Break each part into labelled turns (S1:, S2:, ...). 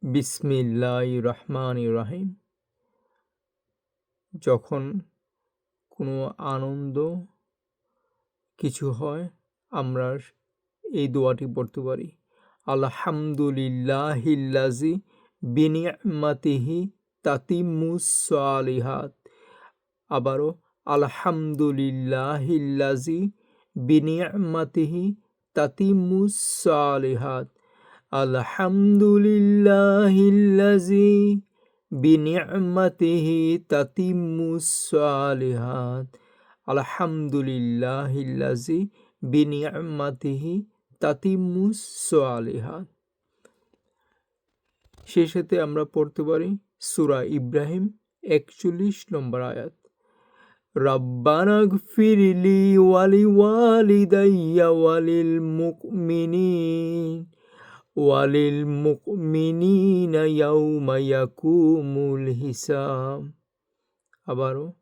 S1: বিসমিল্লাহির রহমানির রহিম। যখন কোনো আনন্দ কিছু হয় আমরা এই দোয়াটি পড়তে পারি। আলহামদুলিল্লাহিল্লাযী বিনি'মাতিহি তাতিম্মুস সালিহাত। আবারও আলহামদুলিল্লাহিল্লাযী বিনি'মাতিহি তাতিম্মুস সালিহাত। আলহামদুলিল্লাহিল্লাযী বিনি'মাতিহি তাতিম্মুস সালিহাত। আলহামদুলিল্লাহিল্লাযী বিনি'মাতিহি তাতিম্মুস সালিহাত। শেষেতে আমরা পড়তে পারি সূরা ইব্রাহিম ৪১ নম্বর আয়াত। রব্বানা গফিরলি ওয়ালিওয়ালিদাইয়া ওয়ালিল মুমিনিনা ইয়াউমা ইয়াকুমুল হিসাব। আবারও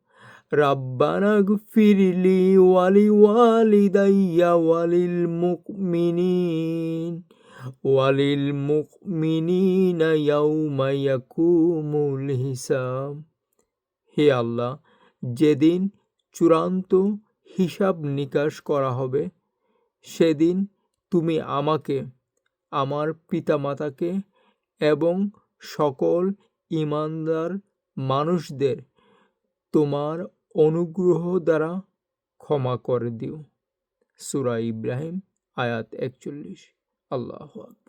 S1: রব্বানা গফিরলি ওয়ালিওয়ালিদাইয়া ওয়ালিল মুমিনিনা ইয়াউমা ইয়াকুমুল হিসাব। হে আল্লাহ, যেদিন চূড়ান্ত হিসাব নিকাশ করা হবে সেদিন তুমি আমাকে, আমার পিতামাতাকে এবং সকল ঈমানদার মানুষদের তোমার অনুগ্রহ দ্বারা ক্ষমা করে দিও। সূরা ইব্রাহিম আয়াত ৪১। আল্লাহু আকবার।